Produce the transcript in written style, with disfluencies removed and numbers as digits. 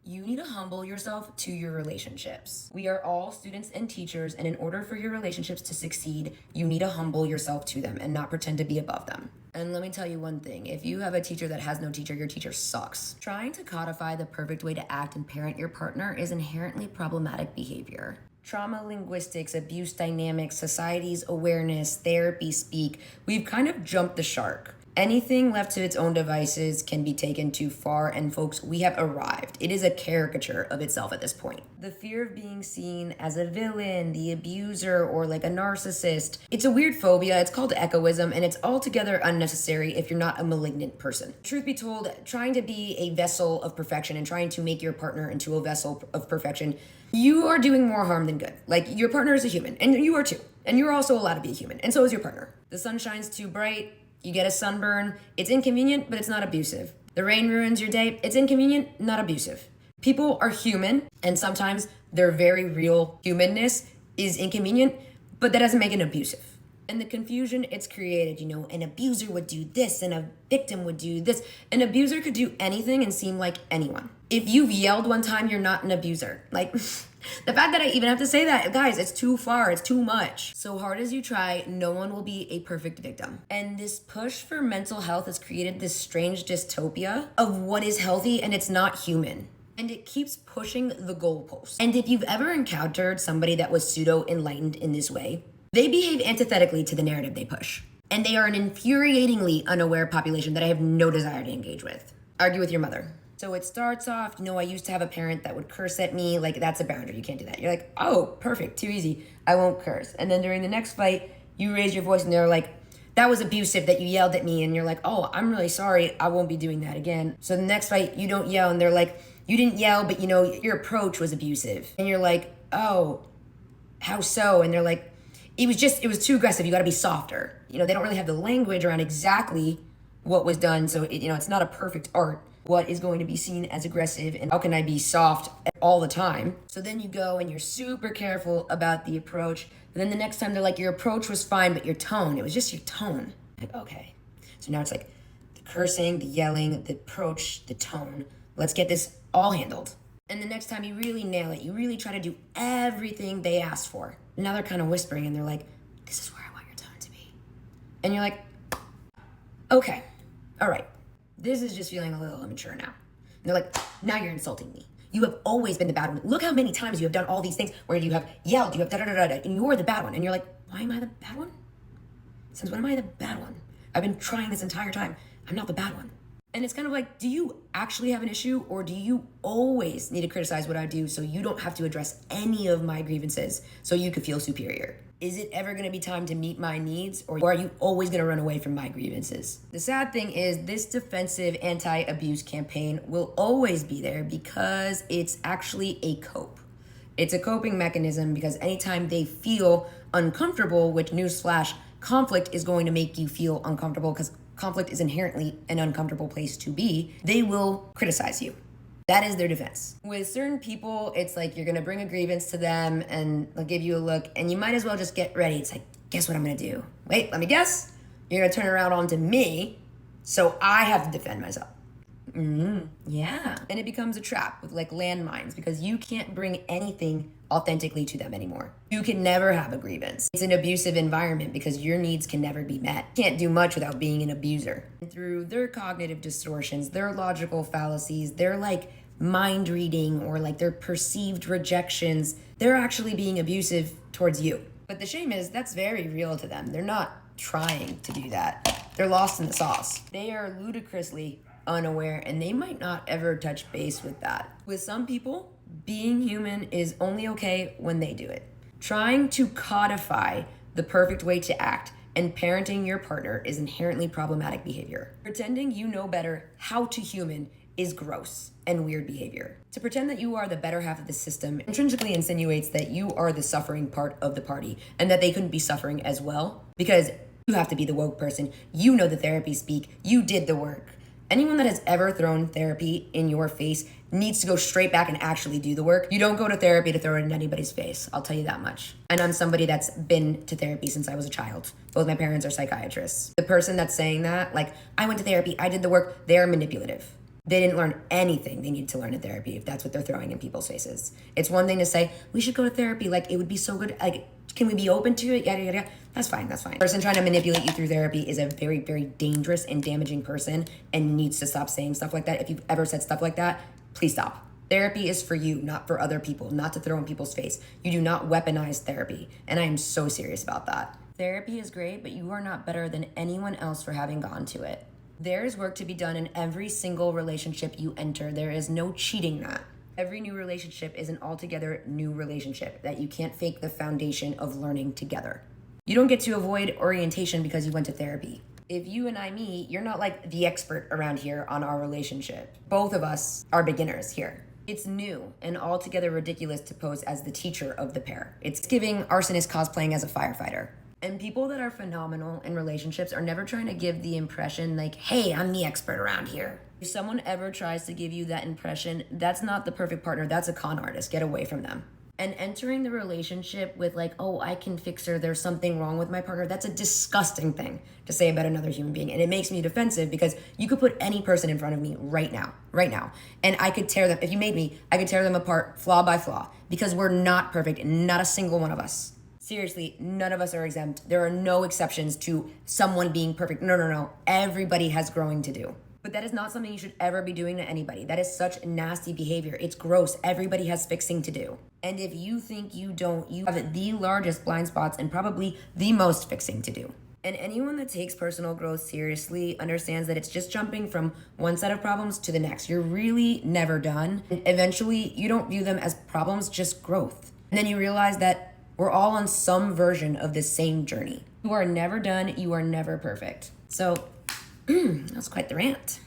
You need to humble yourself to your relationships. We are all students and teachers, and in order for your relationships to succeed, you need to humble yourself to them and not pretend to be above them. And let me tell you one thing, if you have a teacher that has no teacher, your teacher sucks. Trying to codify the perfect way to act and parent your partner is inherently problematic behavior. Trauma linguistics, abuse dynamics, society's awareness, therapy speak, we've kind of jumped the shark. Anything left to its own devices can be taken too far, and folks, we have arrived. It is a caricature of itself at this point. The fear of being seen as a villain, the abuser, or like a narcissist, it's a weird phobia. It's called egoism, and it's altogether unnecessary if you're not a malignant person. Truth be told, trying to be a vessel of perfection and trying to make your partner into a vessel of perfection, you are doing more harm than good. Like, your partner is a human, and you are too. And you're also allowed to be a human, and so is your partner. The sun shines too bright, you get a sunburn. It's inconvenient, but it's not abusive. The rain ruins your day. It's inconvenient, not abusive. People are human, and sometimes their very real humanness is inconvenient, but that doesn't make it abusive. And the confusion it's created, an abuser would do this and a victim would do this. An abuser could do anything and seem like anyone. If you've yelled one time, you're not an abuser. Like, the fact that I even have to say that, guys, it's too far, it's too much. So hard as you try, no one will be a perfect victim. And this push for mental health has created this strange dystopia of what is healthy and it's not human. And it keeps pushing the goalpost. And if you've ever encountered somebody that was pseudo-enlightened in this way, they behave antithetically to the narrative they push. And they are an infuriatingly unaware population that I have no desire to engage with. Argue with your mother. So it starts off, I used to have a parent that would curse at me. Like, that's a boundary. You can't do that. You're like, oh, perfect, too easy. I won't curse. And then during the next fight, you raise your voice and they're like, that was abusive that you yelled at me. And you're like, oh, I'm really sorry. I won't be doing that again. So the next fight, you don't yell. And they're like, you didn't yell, but your approach was abusive. And you're like, oh, how so? And they're like, it was too aggressive. You got to be softer. They don't really have the language around exactly what was done. So it's not a perfect art. What is going to be seen as aggressive, and how can I be soft all the time? So then you go and you're super careful about the approach. And then the next time they're like, your approach was fine, but your tone, it was just your tone. Like, okay. So now it's like the cursing, the yelling, the approach, the tone. Let's get this all handled. And the next time you really nail it, you really try to do everything they asked for. Now they're kind of whispering and they're like, this is where I want your tone to be. And you're like, okay, all right. This is just feeling a little immature now. And they're like, now you're insulting me. You have always been the bad one. Look how many times you have done all these things where you have yelled, you have da-da-da-da-da, and you're the bad one. And you're like, why am I the bad one? Since when am I the bad one? I've been trying this entire time. I'm not the bad one. And it's kind of like, do you actually have an issue, or do you always need to criticize what I do so you don't have to address any of my grievances so you could feel superior? Is it ever going to be time to meet my needs, or are you always going to run away from my grievances? The sad thing is this defensive anti-abuse campaign will always be there because it's actually a cope. It's a coping mechanism because anytime they feel uncomfortable, which newsflash, conflict is going to make you feel uncomfortable because conflict is inherently an uncomfortable place to be, they will criticize you. That is their defense. With certain people, it's like you're gonna bring a grievance to them and they'll give you a look and you might as well just get ready. It's like, guess what I'm gonna do? Wait, let me guess. You're gonna turn around onto me, so I have to defend myself. Yeah. And it becomes a trap with like landmines because you can't bring anything authentically to them anymore. You can never have a grievance. It's an abusive environment because your needs can never be met. You can't do much without being an abuser. And through their cognitive distortions, their logical fallacies, their like mind reading or like their perceived rejections, they're actually being abusive towards you. But the shame is that's very real to them. They're not trying to do that. They're lost in the sauce. They are ludicrously unaware and they might not ever touch base with that. With some people, being human is only okay when they do it. Trying to codify the perfect way to act and parenting your partner is inherently problematic behavior. Pretending you know better how to human is gross and weird behavior. To pretend that you are the better half of the system intrinsically insinuates that you are the suffering part of the party and that they couldn't be suffering as well because you have to be the woke person. You know the therapy speak. You did the work. Anyone that has ever thrown therapy in your face needs to go straight back and actually do the work. You don't go to therapy to throw it in anybody's face. I'll tell you that much. And I'm somebody that's been to therapy since I was a child. Both my parents are psychiatrists. The person that's saying that, like, I went to therapy, I did the work, they're manipulative. They didn't learn anything they needed to learn in therapy if that's what they're throwing in people's faces. It's one thing to say, we should go to therapy, like it would be so good, like can we be open to it, yada, yada, yada. That's fine, that's fine. The person trying to manipulate you through therapy is a very, very dangerous and damaging person and needs to stop saying stuff like that. If you've ever said stuff like that, please stop. Therapy is for you, not for other people, not to throw in people's face. You do not weaponize therapy, and I am so serious about that. Therapy is great, but you are not better than anyone else for having gone to it. There is work to be done in every single relationship you enter. There is no cheating that. Every new relationship is an altogether new relationship that you can't fake the foundation of learning together. You don't get to avoid orientation because you went to therapy. If you and I meet, you're not like the expert around here on our relationship. Both of us are beginners here. It's new and altogether ridiculous to pose as the teacher of the pair. It's giving arsonist cosplaying as a firefighter. And people that are phenomenal in relationships are never trying to give the impression like, hey, I'm the expert around here. If someone ever tries to give you that impression, that's not the perfect partner. That's a con artist. Get away from them. And entering the relationship with like, oh, I can fix her, there's something wrong with my partner, that's a disgusting thing to say about another human being. And it makes me defensive because you could put any person in front of me right now. And I could tear them, if you made me, I could tear them apart flaw by flaw because we're not perfect, not a single one of us. Seriously, none of us are exempt. There are no exceptions to someone being perfect. No. Everybody has growing to do. But that is not something you should ever be doing to anybody. That is such nasty behavior. It's gross. Everybody has fixing to do. And if you think you don't, you have the largest blind spots and probably the most fixing to do. And anyone that takes personal growth seriously understands that it's just jumping from one set of problems to the next. You're really never done. And eventually, you don't view them as problems, just growth. And then you realize that we're all on some version of this same journey. You are never done. You are never perfect. So, that's quite the rant.